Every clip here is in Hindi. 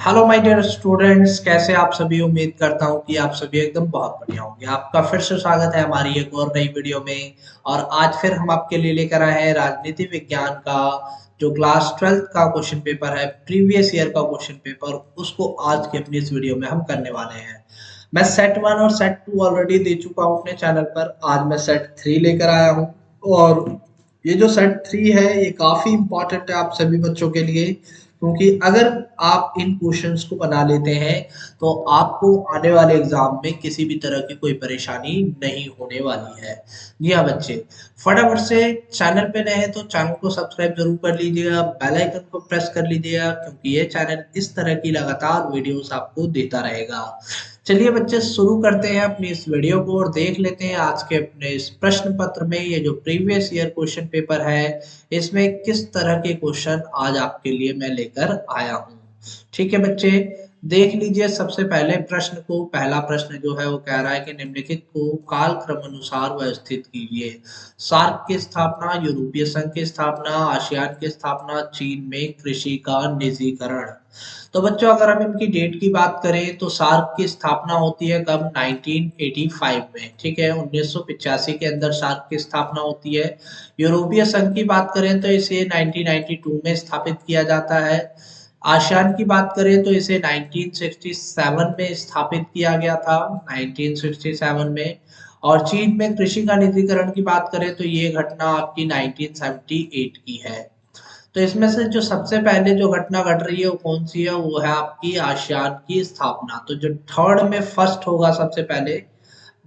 हेलो माय डियर स्टूडेंट्स, कैसे आप सभी। उम्मीद करता हूँ कि आप सभी एकदम बहुत बढ़िया होंगे। आपका फिर से स्वागत है हमारी एक और नई वीडियो में। और आज फिर हम आपके लिए लेकर आए हैं राजनीति विज्ञान का जो क्लास 12th का क्वेश्चन पेपर है, प्रीवियस ईयर का क्वेश्चन पेपर, उसको आज की अपनी इस वीडियो में हम करने वाले हैं। मैं सेट 1 और सेट 2 ऑलरेडी दे चुका हूँ अपने चैनल पर। आज मैं सेट 3 लेकर आया हूँ। और ये जो सेट 3 है ये काफी इंपॉर्टेंट है आप सभी बच्चों के लिए, क्योंकि अगर आप इन क्वेश्चंस को बना लेते हैं तो आपको आने वाले एग्जाम में किसी भी तरह की कोई परेशानी नहीं होने वाली है। जी हाँ बच्चे, फटाफट से चैनल पे नए हैं तो चैनल को सब्सक्राइब जरूर कर लीजिएगा, बेल आइकन को प्रेस कर लीजिएगा, क्योंकि ये चैनल इस तरह की लगातार वीडियोस आपको देता रहेगा। चलिए बच्चे, शुरू करते हैं अपनी इस वीडियो को और देख लेते हैं आज के अपने इस प्रश्न पत्र में ये जो प्रीवियस ईयर क्वेश्चन पेपर है, इसमें किस तरह के क्वेश्चन आज आपके लिए मैं लेकर आया हूँ। ठीक है बच्चे, देख लीजिए सबसे पहले प्रश्न को। पहला प्रश्न जो है वो कह रहा है कि निम्नलिखित को काल क्रम अनुसार व्यवस्थित कीजिए। सार्क की स्थापना, यूरोपीय संघ की स्थापना, आसियान की स्थापना, चीन में कृषि का निजीकरण। तो बच्चों, अगर हम इनकी डेट की बात करें तो सार्क की स्थापना होती है कब? 1985 में। ठीक है, 1985 के अंदर सार्क की स्थापना होती है। यूरोपीय संघ की बात करें तो इसे 1992 में स्थापित किया जाता है। आसियान की बात करें तो इसे 1967 में स्थापित किया गया था, 1967 में। और चीन में कृषि का निजीकरण की बात करें तो ये घटना आपकी 1978 की है। तो इसमें से जो सबसे पहले जो घटना घट रही है वो कौन सी है? वो है आपकी आसियान की स्थापना। तो जो थर्ड में फर्स्ट होगा सबसे पहले,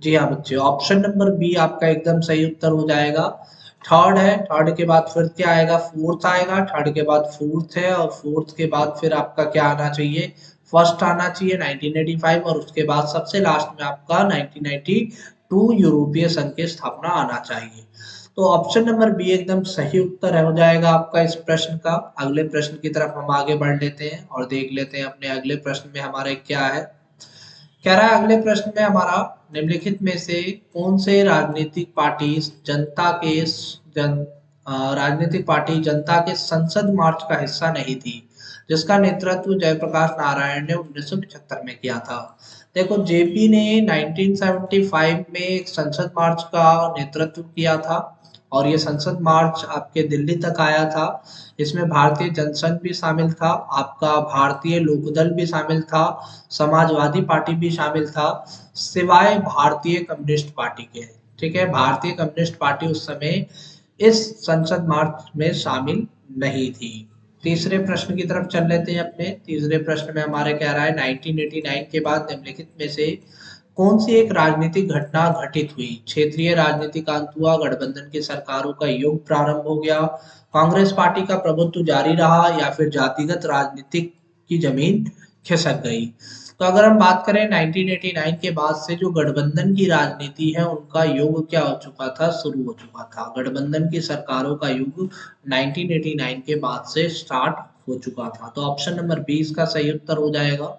जी हाँ बच्चे, ऑप्शन नंबर बी आपका एकदम सही उत्तर हो जाएगा। थर्ड है, थर्ड के बाद फिर क्या आएगा? फोर्थ आएगा। थर्ड के बाद फोर्थ है, और फोर्थ के बाद फिर आपका क्या आना चाहिए? फर्स्ट आना चाहिए 1985, और उसके बाद सबसे लास्ट में आपका 1992 यूरोपीय संघ की स्थापना आना चाहिए। तो ऑप्शन नंबर बी एकदम सही उत्तर हो जाएगा आपका इस प्रश्न का। अगले प्रश्न की तरफ हम आगे बढ़ लेते हैं और देख लेते हैं अपने अगले प्रश्न में हमारे क्या है। कह रहा है अगले प्रश्न में हमारा, निम्नलिखित में से कौन से राजनीतिक पार्टी जनता के जन राजनीतिक पार्टी जनता के संसद मार्च का हिस्सा नहीं थी, जिसका नेतृत्व जयप्रकाश नारायण ने 1975 में किया था। देखो, जेपी ने 1975 में एक संसद मार्च का नेतृत्व किया था, और ये संसद मार्च आपके दिल्ली तक आया था। इसमें भारतीय जनसंघ भी शामिल था, आपका भारतीय लोकदल भी शामिल था, समाजवादी पार्टी भी शामिल था, सिवाय भारतीय कम्युनिस्ट पार्टी के। ठीक है, भारतीय कम्युनिस्ट पार्टी उस समय इस संसद मार्च में शामिल नहीं थी। तीसरे प्रश्न की तरफ चल लेते हैं अपने। तीसरे प्रश्न में हमारे कह रहा है 1989 के बाद निम्नलिखित में से कौन सी एक राजनीतिक घटना घटित हुई? क्षेत्रीय राजनीति का अंत हुआ, गठबंधन की सरकारों का युग प्रारंभ हो गया, कांग्रेस पार्टी का प्रभुत्व जारी रहा, या फिर जातिगत राजनीति की जमीन खिसक गई। तो अगर हम बात करें 1989 के बाद से जो गठबंधन की राजनीति है उनका युग क्या हो चुका था? शुरू हो चुका था। गठबंधन की सरकारों का युग 1989 के बाद से स्टार्ट हो चुका था। तो ऑप्शन नंबर 20 का सही उत्तर हो जाएगा।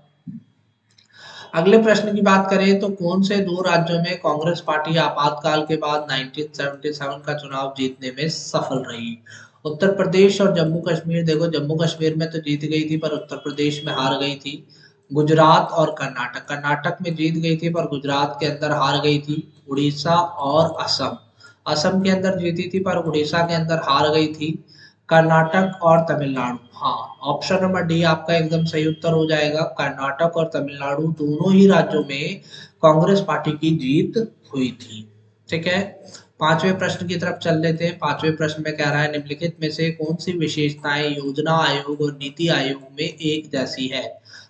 अगले प्रश्न की बात करें तो कौन से दो राज्यों में कांग्रेस पार्टी आपातकाल के बाद 1977 का चुनाव जीतने में सफल रही? उत्तर प्रदेश और जम्मू कश्मीर। देखो, जम्मू कश्मीर में तो जीत गई थी पर उत्तर प्रदेश में हार गई थी। गुजरात और कर्नाटक। कर्नाटक में जीत गई थी पर गुजरात के अंदर हार गई थी। उड़ीसा और असम। असम के अंदर जीती थी पर उड़ीसा के अंदर हार गई थी। कर्नाटक और तमिलनाडु। हाँ, ऑप्शन नंबर डी आपका एकदम सही उत्तर हो जाएगा। कर्नाटक और तमिलनाडु दोनों ही राज्यों में कांग्रेस पार्टी की जीत हुई थी। ठीक है, पांचवें प्रश्न की तरफ चल लेते हैं। पांचवें प्रश्न में कह रहा है निम्नलिखित में से कौन सी विशेषताएं योजना आयोग और नीति आयोग में एक जैसी है?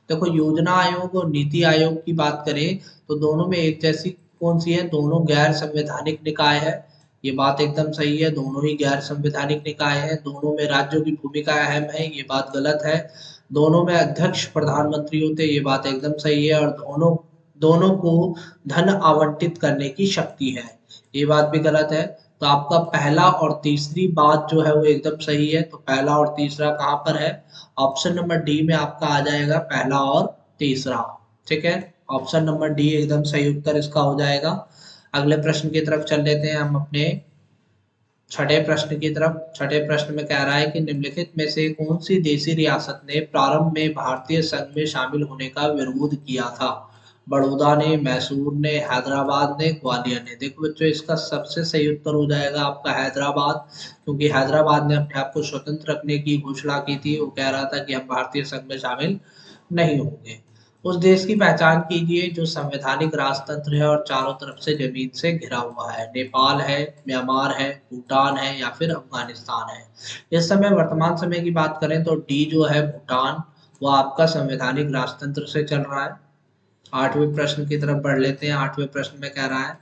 देखो, योजना आयोग और नीति आयोग की बात करें तो दोनों में एक जैसी कौन सी है? दोनों गैर संवैधानिक निकाय है। ये बात एकदम सही है, दोनों ही गैर संवैधानिक निकाय हैं। दोनों में राज्यों की भूमिका अहम है, ये बात गलत है। दोनों में अध्यक्ष प्रधानमंत्री होते हैं, ये बात एकदम सही है। और दोनों दोनों को धन आवंटित करने की शक्ति है, ये बात भी गलत है। तो आपका पहला और तीसरी बात जो है वो एकदम सही है। तो पहला और तीसरा कहाँ पर है? ऑप्शन नंबर डी में आपका आ जाएगा पहला और तीसरा। ठीक है, ऑप्शन नंबर डी एकदम सही उत्तर इसका हो जाएगा। अगले प्रश्न की तरफ चल लेते हैं हम अपने। छठे प्रश्न की तरफ। छठे प्रश्न में कह रहा है कि निम्नलिखित में से कौन सी देशी रियासत ने प्रारंभ में भारतीय संघ में शामिल होने का विरोध किया था? बड़ौदा ने, मैसूर ने, हैदराबाद ने, ग्वालियर ने। देखो बच्चों, इसका सबसे सही उत्तर हो जाएगा आपका हैदराबाद, क्योंकि हैदराबाद ने अपने आप को स्वतंत्र रखने की घोषणा की थी। वो कह रहा था कि हम भारतीय संघ में शामिल नहीं होंगे। उस देश की पहचान कीजिए जो संवैधानिक राजतंत्र है और चारों तरफ से जमीन से घिरा हुआ है। नेपाल है, म्यांमार है, भूटान है या फिर अफगानिस्तान है। इस समय वर्तमान समय की बात करें तो डी जो है भूटान, वो आपका संवैधानिक राजतंत्र से चल रहा है। आठवें प्रश्न की तरफ बढ़ लेते हैं। आठवें प्रश्न में कह रहा है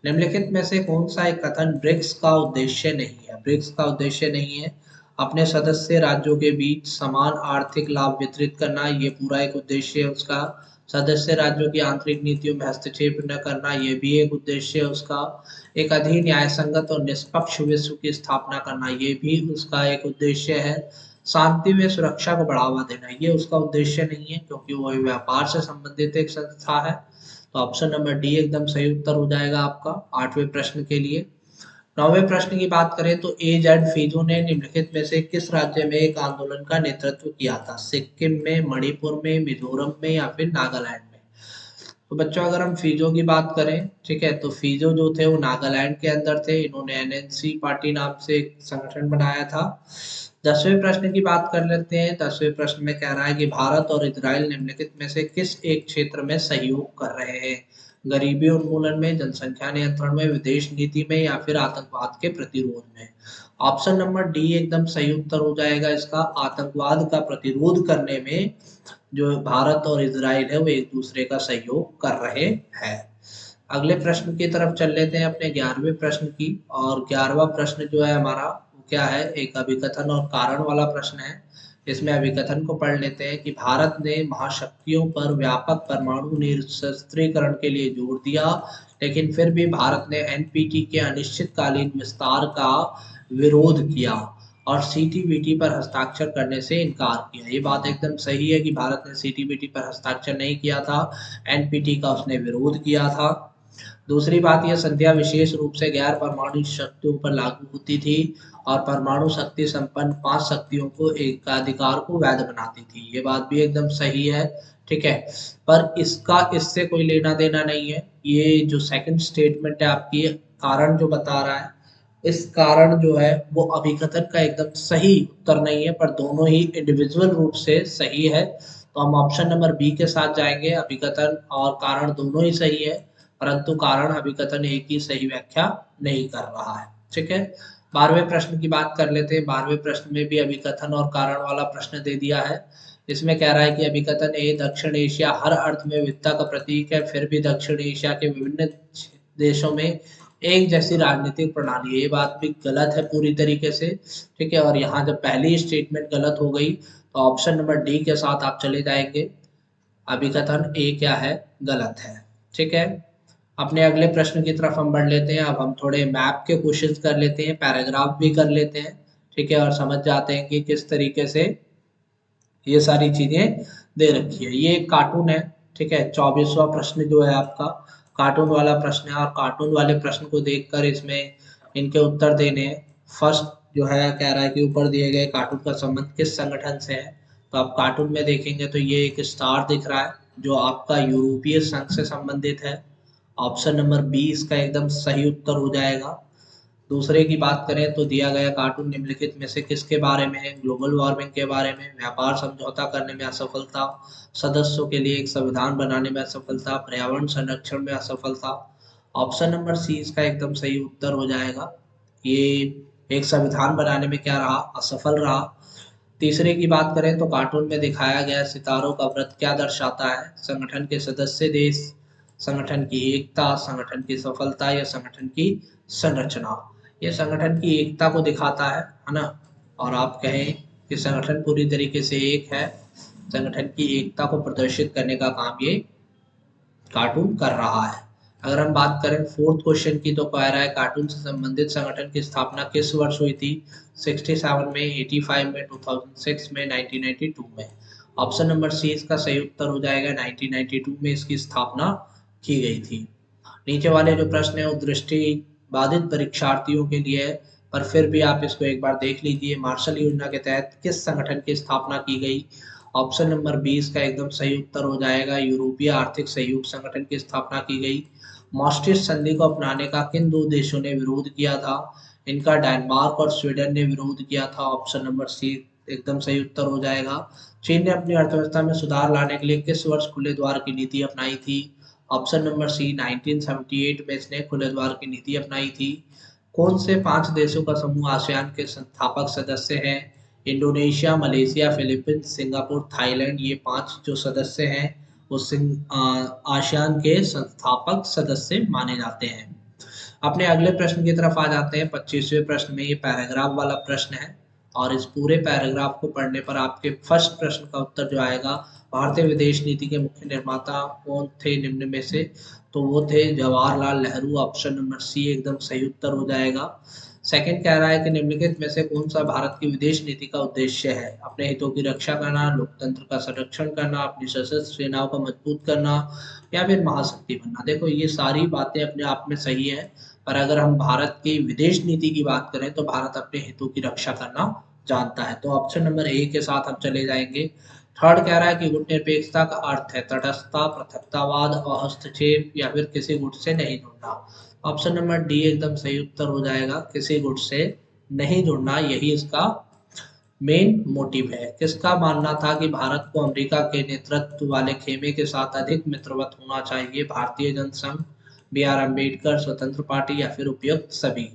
निम्नलिखित में से कौन सा एक कथन ब्रिक्स का उद्देश्य नहीं है? ब्रिक्स का उद्देश्य नहीं है अपने सदस्य राज्यों के बीच समान आर्थिक लाभ वितरित करना, ये पूरा एक उद्देश्य है उसका। सदस्य राज्यों की आंतरिक नीतियों में हस्तक्षेप न करना, ये भी एक उद्देश्य है उसका। एक अधिक न्यायसंगत और निष्पक्ष विश्व की स्थापना करना, ये भी उसका एक उद्देश्य है। शांति में सुरक्षा को बढ़ावा देना, ये उसका उद्देश्य नहीं है, क्योंकि वो व्यापार से संबंधित एक संस्था है। तो ऑप्शन नंबर डी एकदम सही उत्तर हो जाएगा आपका आठवें प्रश्न के लिए। नौवें प्रश्न की बात करें तो एजेड फिजो ने निम्नलिखित में से किस राज्य में एक आंदोलन का नेतृत्व किया था? सिक्किम में, मणिपुर में, मिजोरम में या फिर नागालैंड में? तो बच्चों, अगर हम फिजो की बात करें, ठीक है, तो फिजो जो थे वो नागालैंड के अंदर थे। इन्होंने एनएनसी पार्टी नाम से एक संगठन बनाया था। 10वें प्रश्न की बात कर लेते हैं। 10वें प्रश्न में कह रहा है कि भारत और इजराइल निम्नलिखित में से किस एक क्षेत्र में सहयोग कर रहे हैं? गरीबी उन्मूलन में, जनसंख्या नियंत्रण में, विदेश नीति में या फिर आतंकवाद के प्रतिरोध में? ऑप्शन नंबर डी एकदम सही उत्तर हो जाएगा इसका। आतंकवाद का प्रतिरोध करने में जो भारत और इजराइल है वो एक दूसरे का सहयोग कर रहे हैं। अगले प्रश्न की तरफ चल लेते हैं अपने 11वें प्रश्न की। और 11वां प्रश्न जो है हमारा वो क्या है? एक अभिकथन और कारण वाला प्रश्न है। इसमें अभिकथन को पढ़ लेते हैं कि भारत ने महाशक्तियों पर व्यापक परमाणु निरस्त्रीकरण के लिए जोर दिया, लेकिन फिर भी भारत ने एनपीटी के अनिश्चितकालीन विस्तार का विरोध किया और सीटीबीटी पर हस्ताक्षर करने से इनकार किया। ये बात एकदम सही है कि भारत ने सीटीबीटी पर हस्ताक्षर नहीं किया था, एनपीटी का उसने विरोध किया था। दूसरी बात, यह संध्या विशेष रूप से गैर परमाणु शक्तियों पर लागू होती थी और परमाणु शक्ति संपन्न 5 शक्तियों को एकाधिकार को वैध बनाती थी। ये बात भी एकदम सही है, ठीक है। पर इसका इससे कोई लेना देना नहीं है। ये जो सेकंड स्टेटमेंट है आपकी, कारण जो बता रहा है, इस कारण जो है वो अभिकथन का एकदम सही उत्तर नहीं है, पर दोनों ही इंडिविजुअल रूप से सही है। तो हम ऑप्शन नंबर बी के साथ जाएंगे। अभिकथन और कारण दोनों ही सही है, परंतु कारण अभिकथन एक ही सही व्याख्या नहीं कर रहा है, ठीक है। 12वें प्रश्न की बात कर लेते हैं। 12वें प्रश्न में भी अभिकथन और कारण वाला प्रश्न दे दिया है। इसमें कह रहा है कि अभिकथन ए, दक्षिण एशिया हर अर्थ में विविधता का प्रतीक है, फिर भी दक्षिण एशिया के विभिन्न देशों में एक जैसी राजनीतिक प्रणाली है। ये बात भी गलत है पूरी तरीके से, ठीक है। और यहाँ जब पहली स्टेटमेंट गलत हो गई तो ऑप्शन नंबर डी के साथ आप चले जाएंगे। अभिकथन ए क्या है? गलत है, ठीक है। अपने अगले प्रश्न की तरफ हम बढ़ लेते हैं। अब हम थोड़े मैप के क्वेश्चंस कर लेते हैं, पैराग्राफ भी कर लेते हैं, ठीक है, और समझ जाते हैं कि किस तरीके से ये सारी चीजें दे रखी है। ये एक कार्टून है, ठीक है। 24वां प्रश्न जो है आपका कार्टून वाला प्रश्न है और कार्टून वाले प्रश्न को देखकर इसमें इनके उत्तर देने हैं। फर्स्ट जो है कह रहा है कि ऊपर दिए गए कार्टून का संबंध किस संगठन से है? तो आप कार्टून में देखेंगे तो ये एक स्टार दिख रहा है जो आपका यूरोपीय संघ से संबंधित है। ऑप्शन नंबर बी इसका एकदम सही उत्तर हो जाएगा। दूसरे की बात करें तो दिया गया कार्टून निम्नलिखित में से किसके बारे में है? ग्लोबल वार्मिंग के बारे में, व्यापार समझौता करने में असफलता, सदस्यों के लिए एक संविधान बनाने में असफलता, पर्यावरण संरक्षण में असफलता। ऑप्शन नंबर सी इसका एकदम सही उत्तर हो जाएगा। ये एक संविधान बनाने में क्या रहा? असफल रहा। तीसरे की बात करें तो कार्टून में दिखाया गया सितारों का व्रत क्या दर्शाता है? संगठन के सदस्य देश, संगठन की एकता, संगठन की सफलता या संगठन की संरचना। ये संगठन की एकता को दिखाता है ना। और आप कहें कि संगठन पूरी तरीके से एक है, संगठन की एकता को प्रदर्शित करने का काम ये कार्टून कर रहा है। अगर हम बात करें फोर्थ क्वेश्चन की तो कह रहा है कार्टून से संबंधित संगठन की स्थापना किस वर्ष हुई थी? 67 में, 85 में, 2006 में, 1992 में। ऑप्शन नंबर सी इसका सही उत्तर हो जाएगा। 1992 में इसकी स्थापना की गई थी। नीचे वाले जो प्रश्न है वो दृष्टि बाधित परीक्षार्थियों के लिए पर फिर भी आप इसको एक बार देख लीजिए। मार्शल योजना के तहत किस संगठन की स्थापना की गई? ऑप्शन नंबर 20 का एकदम सही उत्तर हो जाएगा, यूरोपीय आर्थिक सहयोग संगठन की स्थापना की गई। maastricht संधि को अपनाने का किन दो देशों ने विरोध किया था? इनका डेनमार्क और स्वीडन ने विरोध किया था। ऑप्शन नंबर सी एकदम सही उत्तर हो जाएगा। चीन ने अपनी अर्थव्यवस्था में सुधार लाने के लिए किस वर्ष खुले द्वार की नीति अपनाई थी? ऑप्शन नंबर सी 1978 में इसने खुले द्वार की नीति अपनाई थी। कौन से 5 देशों का समूह आसियान के संस्थापक सदस्य हैं? Indonesia, Malaysia, Philippines, Singapore, Thailand, ये 5 जो सदस्य हैं वो आसियान के संस्थापक सदस्य माने जाते हैं। अपने अगले प्रश्न की तरफ आ जाते हैं। 25वें प्रश्न में ये पैराग्राफ वाला प्रश्न है और इस पूरे पैराग्राफ को पढ़ने पर आपके फर्स्ट प्रश्न का उत्तर जो आएगा, भारतीय विदेश नीति के मुख्य निर्माता कौन थे निम्न में से? तो वो थे Jawaharlal Nehru. Option number C एकदम सही उत्तर हो जाएगा। सेकंड कह रहा है कि निम्नलिखित में से कौन सा भारत की विदेश नीति का उद्देश्य है? अपने हितों की रक्षा करना, लोकतंत्र का संरक्षण करना, अपनी सशस्त्र सेनाओं को मजबूत करना या फिर महाशक्ति बनना। देखो ये सारी बातें अपने आप में सही है, पर अगर हम भारत की विदेश नीति की बात करें तो भारत अपने हितों की रक्षा करना जानता है। तो ऑप्शन नंबर ए के साथ हम चले जाएंगे। थर्ड कह रहा है कि गुटनिरपेक्षता का अर्थ है तटस्थता, पृथकतावाद और हस्तक्षेप या फिर किसी गुट से नहीं जुड़ना। ऑप्शन नंबर डी एकदम सही उत्तर हो जाएगा, किसी गुट से नहीं जुड़ना, यही इसका मेन मोटिव है। किसका मानना था कि भारत को अमेरिका के नेतृत्व वाले खेमे के साथ अधिक मित्रवत होना चाहिए? भारतीय जनसंघ, बी आर अम्बेडकर, स्वतंत्र पार्टी या फिर उपयुक्त सभी?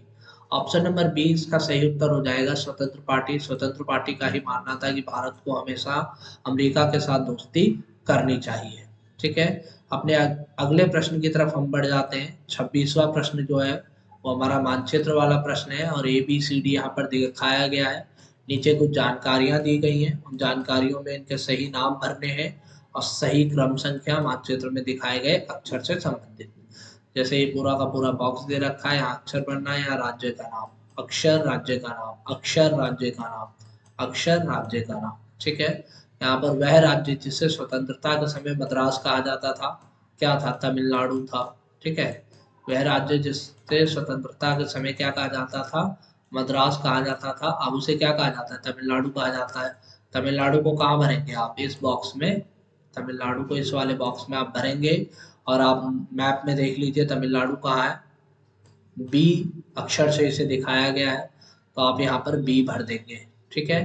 ऑप्शन नंबर बी इसका सही उत्तर हो जाएगा, स्वतंत्र पार्टी। स्वतंत्र पार्टी का ही मानना था कि भारत को हमेशा अमेरिका के साथ दोस्ती करनी चाहिए। ठीक है, अपने अगले प्रश्न की तरफ हम बढ़ जाते हैं। 26वां प्रश्न जो है वो हमारा मानचित्र वाला प्रश्न है और ए बी सी डी यहाँ पर दिखाया गया है। नीचे कुछ जानकारियां दी गई हैं, उन जानकारियों में इनके सही नाम भरने हैं और सही क्रम संख्या मानचित्र में दिखाए गए अक्षर से संबंधित। जैसे ये पूरा का पूरा बॉक्स दे रखा है, यहाँ अक्षर पढ़ना है, यहाँ राज्य का नाम, अक्षर राज्य का नाम, अक्षर राज्य का नाम, अक्षर राज्य का नाम। ठीक है, यहाँ पर वह राज्य जिसे स्वतंत्रता के समय मद्रास कहा जाता था, क्या था? तमिलनाडु था। ठीक है, वह राज्य जिससे स्वतंत्रता के समय क्या कहा जाता था? मद्रास कहा जाता था। अब उसे क्या कहा जाता है? तमिलनाडु कहा जाता है। तमिलनाडु को कहाँ भरेंगे आप? इस बॉक्स में। तमिलनाडु को इस वाले बॉक्स में आप भरेंगे और आप मैप में देख लीजिए तमिलनाडु कहाँ है। बी अक्षर से इसे दिखाया गया है, तो आप यहाँ पर बी भर देंगे। ठीक है,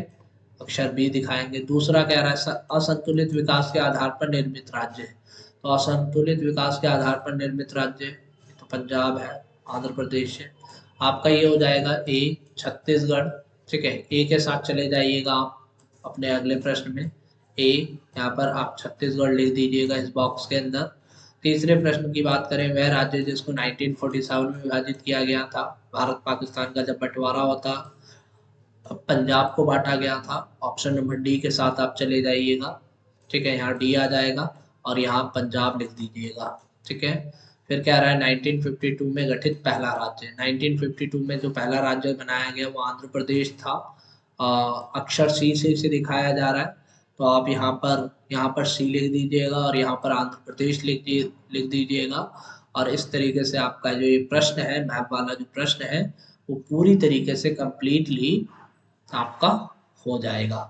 अक्षर बी दिखाएंगे। दूसरा कह रहा है असंतुलित विकास के आधार पर निर्मित राज्य। तो असंतुलित विकास के आधार पर निर्मित राज्य तो पंजाब है, आंध्र प्रदेश है। आपका ये हो जाएगा ए छत्तीसगढ़। ठीक है, ए के साथ चले जाइएगा आप अपने अगले प्रश्न में। ए यहाँ पर आप छत्तीसगढ़ लिख दीजिएगा इस बॉक्स के अंदर। तीसरे प्रश्न की बात करें, वह राज्य जिसको 1947 में विभाजित किया गया था, भारत पाकिस्तान का जब बंटवारा होता पंजाब को बांटा गया था। ऑप्शन नंबर डी के साथ आप चले जाइएगा। ठीक है, यहाँ डी आ जाएगा और यहाँ पंजाब लिख दीजिएगा। ठीक है, फिर क्या रहा है 1952 में गठित पहला राज्य। 1952 में जो पहला राज्य बनाया गया वो आंध्र प्रदेश था। अक्षर सी से इसे दिखाया जा रहा है, तो आप यहाँ पर सी लिख दीजिएगा और यहाँ पर आंध्र प्रदेश लिख दीजिएगा। और इस तरीके से आपका जो ये प्रश्न है, मैप वाला जो प्रश्न है, वो पूरी तरीके से कंप्लीटली आपका हो जाएगा।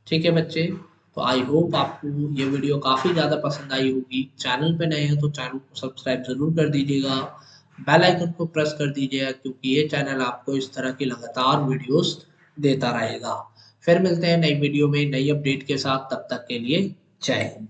ठीक है बच्चे, तो आई होप आपको ये वीडियो काफ़ी ज़्यादा पसंद आई होगी। चैनल पे नए हैं तो चैनल को सब्सक्राइब ज़रूर कर दीजिएगा, बेल आइकन को प्रेस कर दीजिएगा, क्योंकि ये चैनल आपको इस तरह की लगातार वीडियोस देता रहेगा। फिर मिलते हैं नई वीडियो में नई अपडेट के साथ, तब तक के लिए जय हिंद।